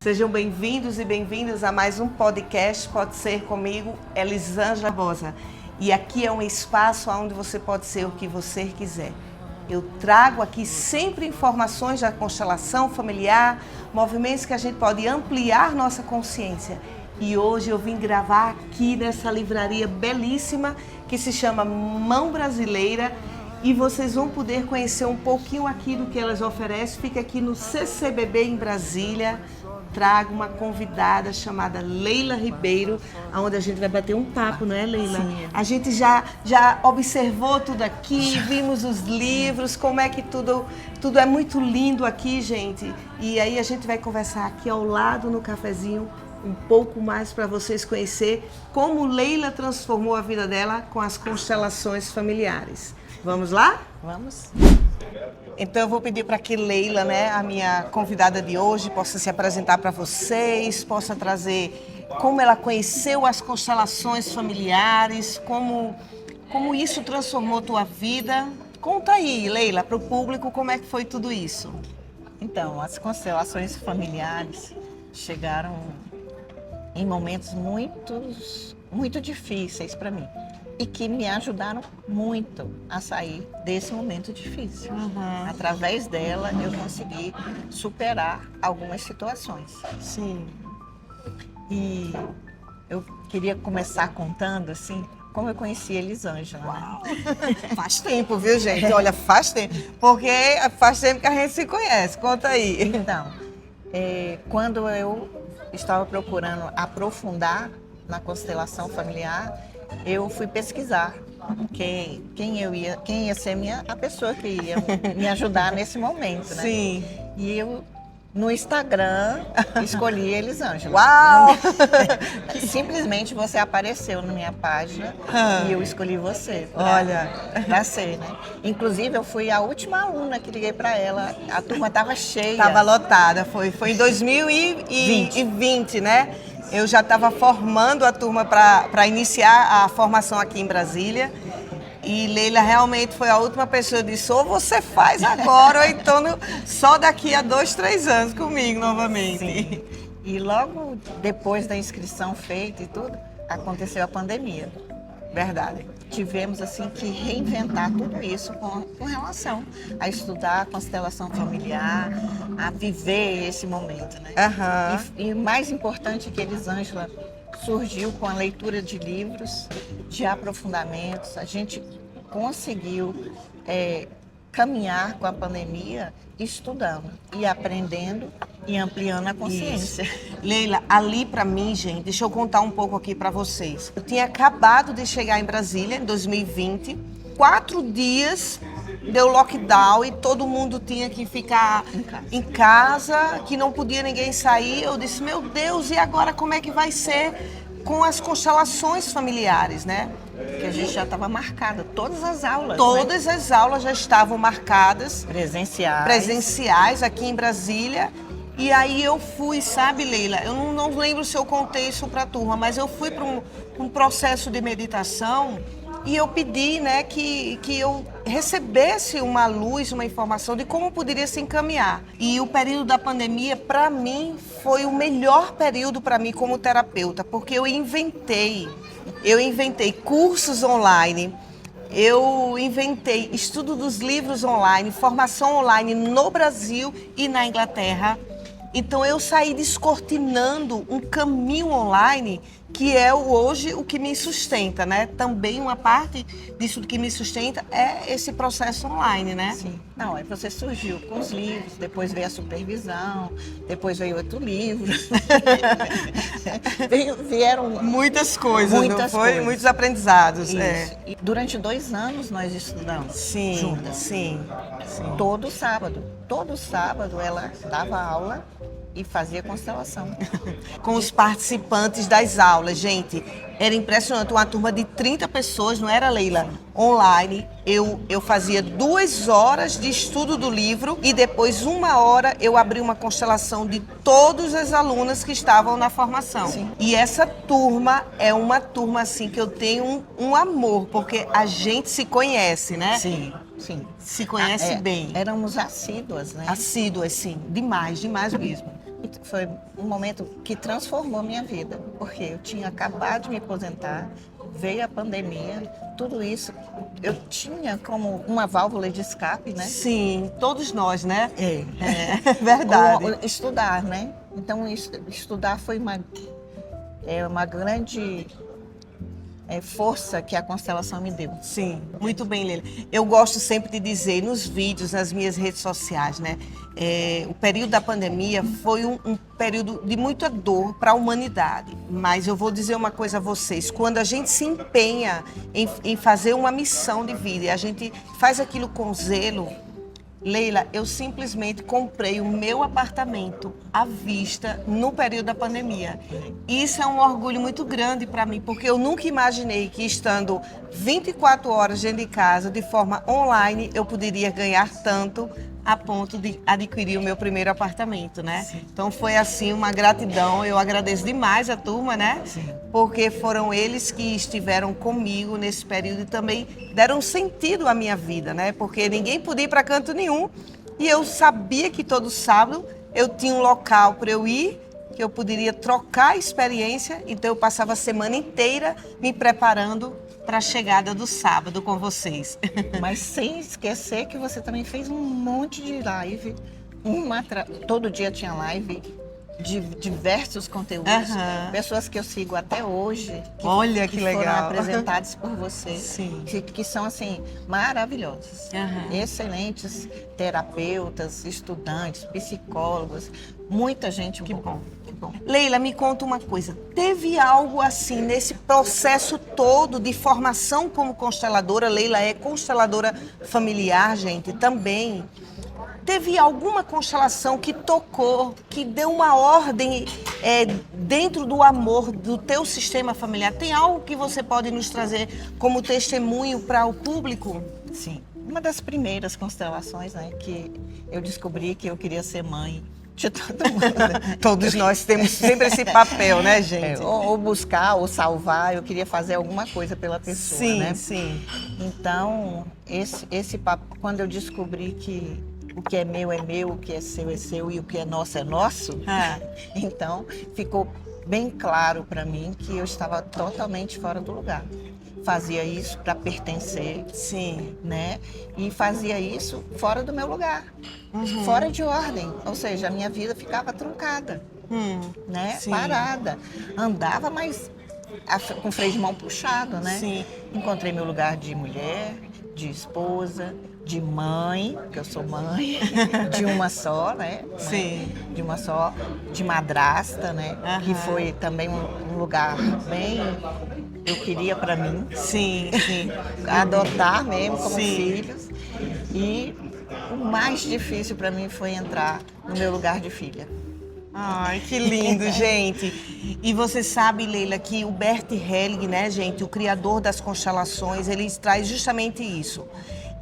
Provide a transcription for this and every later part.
Sejam bem-vindos e bem-vindas a mais um podcast Pode Ser Comigo, Elisângela Barbosa. E aqui é um espaço onde você pode ser o que você quiser. Eu trago aqui sempre informações da constelação familiar, movimentos que a gente pode ampliar nossa consciência. E hoje eu vim gravar aqui nessa livraria belíssima que se chama Mão Brasileira. E vocês vão poder conhecer um pouquinho aqui do que elas oferecem. Fica aqui no CCBB em Brasília. Trago uma convidada chamada Leila Ribeiro, onde a gente vai bater um papo, não é, Leila? Sim. A gente já observou tudo aqui, vimos os livros, como é que tudo é muito lindo aqui, gente. E aí a gente vai conversar aqui ao lado no cafezinho um pouco mais para vocês conhecer como Leila transformou a vida dela com as constelações familiares. Vamos lá? Vamos? Então eu vou pedir para que Leila, a minha convidada de hoje, possa se apresentar para vocês, possa trazer como ela conheceu as constelações familiares, como isso transformou tua vida. Conta aí, Leila, para o público como é que foi tudo isso. Então, as constelações familiares chegaram em momentos muito difíceis para mim. E que me ajudaram muito a sair desse momento difícil. Através dela, eu consegui superar algumas situações. Sim. E eu queria começar contando, assim, como eu conheci a Elisângela. Uau. Faz tempo, viu, gente? Olha, faz tempo. Porque faz tempo que a gente se conhece. Conta aí. Então, quando eu estava procurando aprofundar na constelação familiar, eu fui pesquisar quem ia ser a pessoa que ia me ajudar nesse momento, né? Sim. E eu, no Instagram, escolhi Elisângela. Uau! Simplesmente você apareceu na minha página e eu escolhi você pra ser, né? Inclusive, eu fui a última aluna que liguei para ela. A turma estava cheia. Estava lotada. Foi em 2020, né? Eu já estava formando a turma para iniciar a formação aqui em Brasília. E Leila realmente foi a última pessoa que disse, ou você faz agora, ou então só daqui a 2, 3 anos comigo novamente. Sim. E logo depois da inscrição feita e tudo, aconteceu a pandemia. Verdade. Tivemos assim que reinventar tudo isso com relação a estudar a constelação familiar, a viver esse momento, né? E mais importante é que Elisângela surgiu com a leitura de livros, de aprofundamentos. A gente conseguiu caminhar com a pandemia estudando e aprendendo e ampliando a consciência. Isso. Leila, ali pra mim, gente, deixa eu contar um pouco aqui pra vocês. Eu tinha acabado de chegar em Brasília em 2020, 4 dias deu lockdown e todo mundo tinha que ficar em casa, que não podia ninguém sair. Eu disse, meu Deus, e agora como é que vai ser com as constelações familiares, né? Porque a gente já estava marcada, todas as aulas. Todas as aulas já estavam marcadas. Presenciais Aqui em Brasília. E aí eu fui, sabe, Leila, eu não lembro se eu contei isso para a turma, mas eu fui para um processo de meditação e eu pedi, né, que eu recebesse uma luz, uma informação de como poderia se encaminhar. E o período da pandemia, para mim, foi o melhor período para mim como terapeuta, porque eu inventei cursos online, eu inventei estudo dos livros online, formação online no Brasil e na Inglaterra. Então eu saí descortinando um caminho online que é hoje o que me sustenta, né? Também uma parte disso que me sustenta é esse processo online, né? Sim. Não, aí você surgiu com os livros, depois veio a supervisão, depois veio outro livro. Vieram muitas coisas, não foi? Muitos aprendizados. Isso. E durante 2 anos nós estudamos juntas. Sim. Todo sábado ela dava aula e fazia constelação. Com os participantes das aulas, gente, era impressionante, uma turma de 30 pessoas, não era, Leila? Online, eu fazia 2 horas de estudo do livro e depois 1 hora eu abri uma constelação de todas as alunas que estavam na formação. Sim. E essa turma é uma turma assim que eu tenho um amor, porque a gente se conhece, né? Sim. Se conhece bem. Éramos assíduas, né? Assíduas, sim. Demais mesmo. Foi um momento que transformou minha vida, porque eu tinha acabado de me aposentar, veio a pandemia, tudo isso eu tinha como uma válvula de escape, né? Sim, todos nós, né? É verdade. Estudar, né? Então, estudar foi uma grande força que a constelação me deu. Sim, muito bem, Leila. Eu gosto sempre de dizer nos vídeos, nas minhas redes sociais, né? O período da pandemia foi um período de muita dor para a humanidade. Mas eu vou dizer uma coisa a vocês: quando a gente se empenha em fazer uma missão de vida e a gente faz aquilo com zelo, Leila, eu simplesmente comprei o meu apartamento à vista no período da pandemia. Isso é um orgulho muito grande para mim, porque eu nunca imaginei que estando 24 horas dentro de casa, de forma online, eu poderia ganhar tanto a ponto de adquirir o meu primeiro apartamento, né? Sim. Então foi assim uma gratidão, eu agradeço demais a turma, né? Sim. Porque foram eles que estiveram comigo nesse período e também deram sentido à minha vida, né? Porque ninguém podia ir para canto nenhum e eu sabia que todo sábado eu tinha um local para eu ir, que eu poderia trocar experiência, então eu passava a semana inteira me preparando para a chegada do sábado com vocês. Mas sem esquecer que você também fez um monte de live, todo dia tinha live de diversos conteúdos, pessoas que eu sigo até hoje, Olha que foram legal. apresentadas por você, Sim. Que são assim maravilhosos, excelentes terapeutas, estudantes, psicólogos, muita gente. Que bom. Leila, me conta uma coisa, teve algo assim nesse processo todo de formação como consteladora? Leila é consteladora familiar, gente, também. Teve alguma constelação que tocou, que deu uma ordem dentro do amor do teu sistema familiar? Tem algo que você pode nos trazer como testemunho para o público? Sim, uma das primeiras constelações, né, que eu descobri que eu queria ser mãe de todo mundo. Todos nós temos sempre esse papel, né, gente? Ou buscar, ou salvar, eu queria fazer alguma coisa pela pessoa, sim, né? Sim, Então, esse papo, quando eu descobri que o que é meu, o que é seu e o que é nosso, então ficou bem claro para mim que eu estava totalmente fora do lugar. Fazia isso para pertencer, sim, né? E fazia isso fora do meu lugar, fora de ordem. Ou seja, a minha vida ficava truncada, né? Sim. Parada. Andava, mas com freio de mão puxado, né? Sim. Encontrei meu lugar de mulher, de esposa, de mãe, que eu sou mãe, de uma só, né? Sim. De uma só, de madrasta, né? Que foi também um lugar bem... eu queria para mim. Sim, sim. Adotar mesmo como filhos. E o mais difícil para mim foi entrar no meu lugar de filha. Ai, que lindo, gente. E você sabe, Leila, que o Bert Helling, né, gente, o criador das constelações, ele traz justamente isso.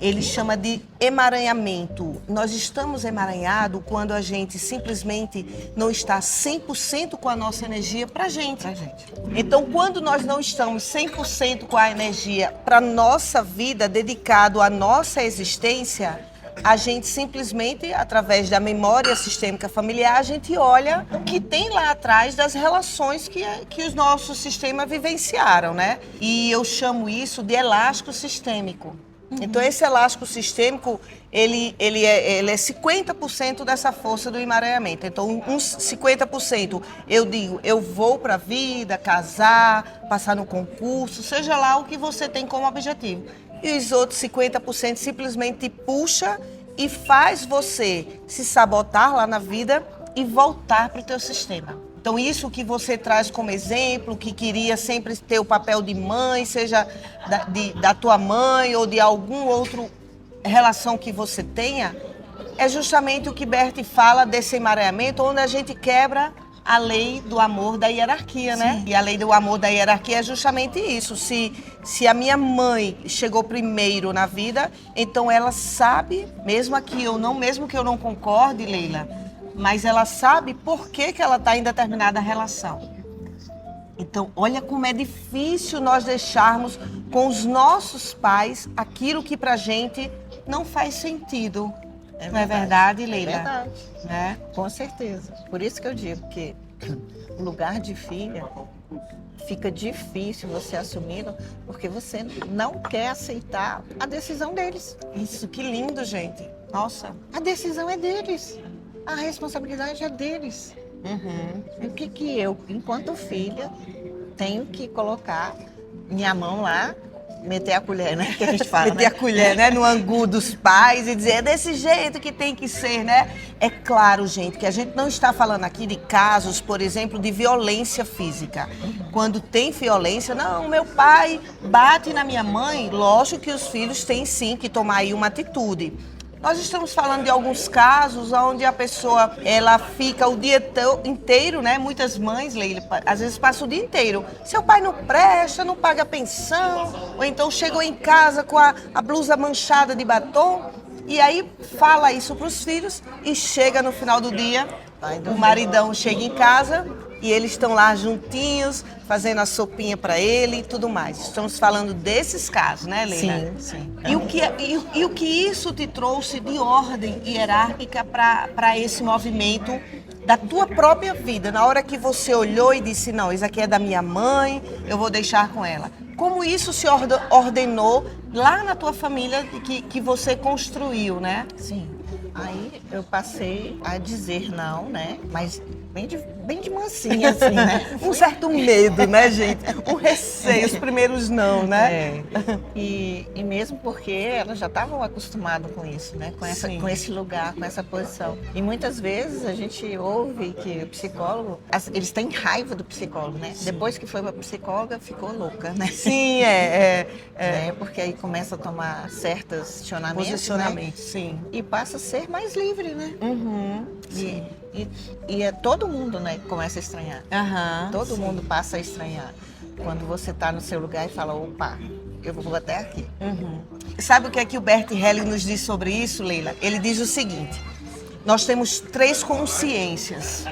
Ele chama de emaranhamento. Nós estamos emaranhados quando a gente simplesmente não está 100% com a nossa energia pra gente. Então, quando nós não estamos 100% com a energia para nossa vida, dedicado à nossa existência, a gente simplesmente, através da memória sistêmica familiar, a gente olha o que tem lá atrás das relações que os nossos sistemas vivenciaram, né? E eu chamo isso de elástico sistêmico. Então, esse elástico sistêmico, ele é 50% dessa força do emaranhamento. Então, uns 50% eu digo, eu vou para a vida, casar, passar no concurso, seja lá o que você tem como objetivo. E os outros 50% simplesmente te puxa e faz você se sabotar lá na vida e voltar para o teu sistema. Então, isso que você traz como exemplo, que queria sempre ter o papel de mãe, seja da tua mãe ou de algum outro relação que você tenha, é justamente o que Bert fala desse emaranhamento, onde a gente quebra a lei do amor da hierarquia, né? Sim. E a lei do amor da hierarquia é justamente isso. Se a minha mãe chegou primeiro na vida, então ela sabe, mesmo que eu não concorde, Leila, mas ela sabe por que ela está em determinada relação. Então, olha como é difícil nós deixarmos com os nossos pais aquilo que pra gente não faz sentido. Não é verdade, Leila? É verdade. Né? Com certeza. Por isso que eu digo que o lugar de filha fica difícil você assumi-lo, porque você não quer aceitar a decisão deles. Isso, que lindo, gente. Nossa. A decisão é deles. A responsabilidade é deles. Uhum. O que eu, enquanto filha, tenho que colocar minha mão lá, meter a colher, né? Que a gente fala, meter a colher, né? No angu dos pais e dizer, é desse jeito que tem que ser, né? É claro, gente, que a gente não está falando aqui de casos, por exemplo, de violência física. Quando tem violência, não, meu pai bate na minha mãe, lógico que os filhos têm sim que tomar aí uma atitude. Nós estamos falando de alguns casos onde a pessoa, ela fica o dia inteiro, né? Muitas mães, Leila, às vezes passam o dia inteiro. Seu pai não presta, não paga pensão, ou então chegou em casa com a blusa manchada de batom, e aí fala isso para os filhos e chega no final do dia, o maridão chega em casa e eles estão lá juntinhos, fazendo a sopinha para ele e tudo mais. Estamos falando desses casos, né, Leila? Sim, sim. E o que isso te trouxe de ordem hierárquica para esse movimento da tua própria vida? Na hora que você olhou e disse, não, isso aqui é da minha mãe, eu vou deixar com ela. Como isso se ordenou lá na tua família que você construiu, né? Sim. Aí eu passei a dizer não, né? Mas bem de mansinha, assim, né? Um certo medo, né, gente? Um receio, os primeiros não, né? É. E mesmo porque elas já estavam acostumadas com isso, né? Com esse lugar, com essa posição. E muitas vezes a gente ouve que o psicólogo, eles têm raiva do psicólogo, né? Sim. Depois que foi para psicóloga, ficou louca, né? Sim, Porque aí começa a tomar certos posicionamentos, né? Sim. E passa a ser mais livre, né? Uhum. E é todo mundo, né, que começa a estranhar. Uhum. Todo mundo passa a estranhar. Quando você está no seu lugar e fala, opa, eu vou até aqui. Uhum. Sabe o que é que o Bert Helling nos diz sobre isso, Leila? Ele diz o seguinte, nós temos 3 consciências.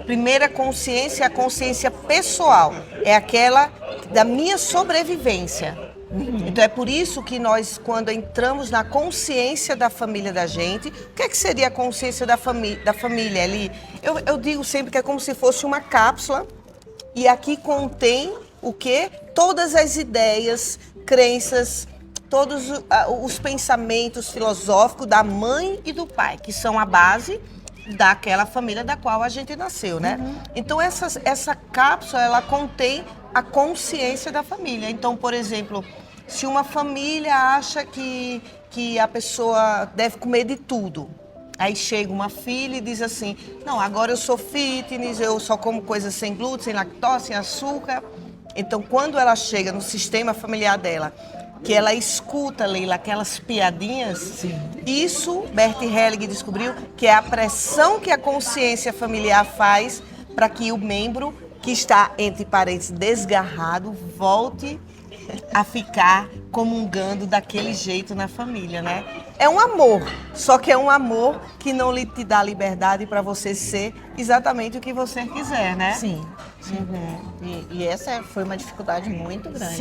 Primeira consciência é a consciência pessoal, é aquela da minha sobrevivência. Então é por isso que nós, quando entramos na consciência da família da gente, o que seria a consciência da família ali? Eu digo sempre que é como se fosse uma cápsula e aqui contém o quê? Todas as ideias, crenças, todos os pensamentos filosóficos da mãe e do pai, que são a base daquela família da qual a gente nasceu, né? Então essa cápsula, ela contém a consciência da família. Então, por exemplo, se uma família acha que a pessoa deve comer de tudo, aí chega uma filha e diz assim, não, agora eu sou fitness, eu só como coisas sem glúten, sem lactose, sem açúcar. Então, quando ela chega no sistema familiar dela, que ela escuta, Leila, aquelas piadinhas, sim, isso Bert Helling descobriu que é a pressão que a consciência familiar faz para que o membro que está, entre parênteses, desgarrado, volte a ficar comungando daquele jeito na família, né? É um amor, só que é um amor que não lhe te dá liberdade para você ser exatamente o que você quiser, né? Sim. E essa foi uma dificuldade muito grande.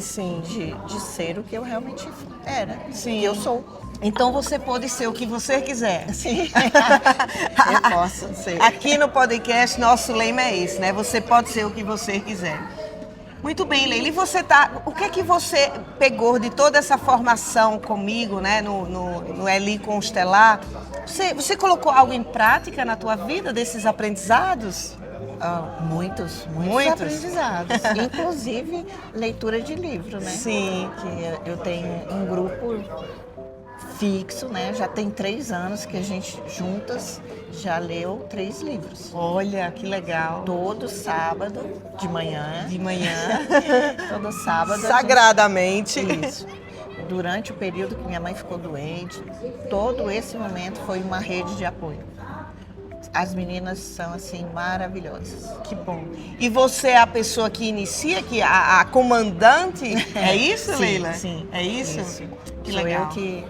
Sim. De ser o que eu realmente era. Sim. E eu sou. Então você pode ser o que você quiser. Sim. Eu posso ser. Aqui no podcast, nosso lema é esse, né? Você pode ser o que você quiser. Muito bem, Leila. E o que é que você pegou de toda essa formação comigo, né, no Eli Constelar? Você colocou algo em prática na tua vida desses aprendizados? Muitos aprendizados. Inclusive leitura de livro, né? Sim. Que eu tenho um grupo fixo, né? Já tem 3 anos que a gente juntas já leu 3 livros. Olha, que legal. Todo sábado de manhã. Todo sábado. Sagradamente. Isso. Durante o período que minha mãe ficou doente, todo esse momento foi uma rede de apoio. As meninas são, assim, maravilhosas. Que bom. E você é a pessoa que inicia, a comandante? É isso, sim, Leila? Sim. É isso? Que legal. Eu que...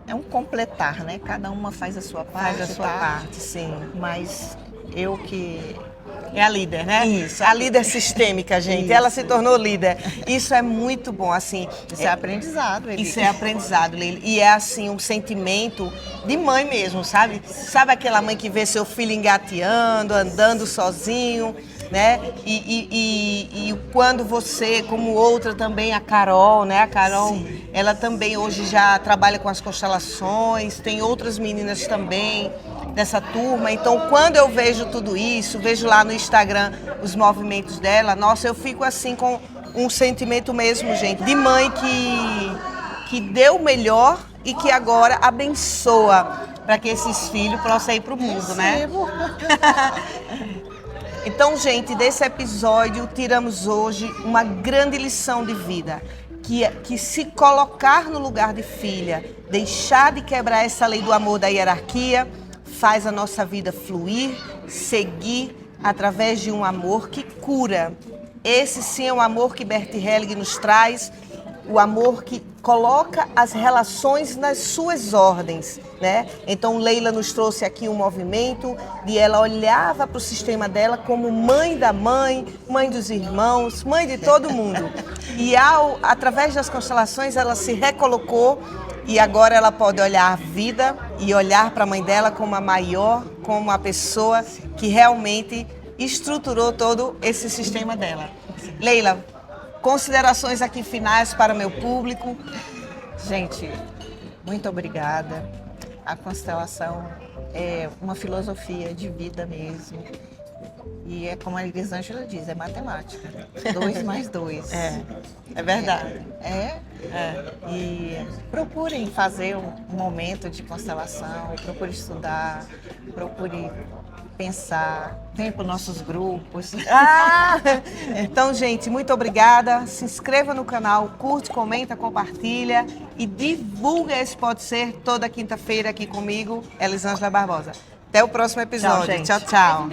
É um completar, né? Cada uma faz a sua parte. Faz a sua parte, sim. Mas eu que É a líder, né? Isso. A líder sistêmica, gente. Isso. Ela se tornou líder. Isso é muito bom, assim. Isso é aprendizado, Eli. Isso é aprendizado, Leila. E é, assim, um sentimento de mãe mesmo, sabe? Sabe aquela mãe que vê seu filho engateando, andando sozinho, né? E quando você, como outra também, a Carol, né? A Carol, sim, ela também hoje já trabalha com as constelações, tem outras meninas também dessa turma. Então, quando eu vejo tudo isso, vejo lá no Instagram os movimentos dela, nossa, eu fico assim com um sentimento mesmo, gente, de mãe que deu o melhor e que agora abençoa para que esses filhos possam ir para o mundo, né? Então, gente, desse episódio tiramos hoje uma grande lição de vida, que se colocar no lugar de filha, deixar de quebrar essa lei do amor da hierarquia, faz a nossa vida fluir, seguir através de um amor que cura. Esse sim é o amor que Bert Helling nos traz, o amor que coloca as relações nas suas ordens, né? Então Leila nos trouxe aqui um movimento de ela olhava para o sistema dela como mãe da mãe, mãe dos irmãos, mãe de todo mundo. E através das constelações ela se recolocou e agora ela pode olhar a vida e olhar para a mãe dela como a maior, como a pessoa que realmente estruturou todo esse sistema dela. Leila, considerações aqui finais para o meu público. Gente, muito obrigada. A constelação é uma filosofia de vida mesmo. E é como a Elisângela diz, é matemática. 2 mais 2. É verdade. E procurem fazer um momento de constelação, procure estudar, procure pensar, vem para os nossos grupos. Então, gente, muito obrigada. Se inscreva no canal, curte, comenta, compartilha e divulga esse Pode Ser toda quinta-feira aqui comigo, Elisângela Barbosa. Até o próximo episódio. Tchau, tchau.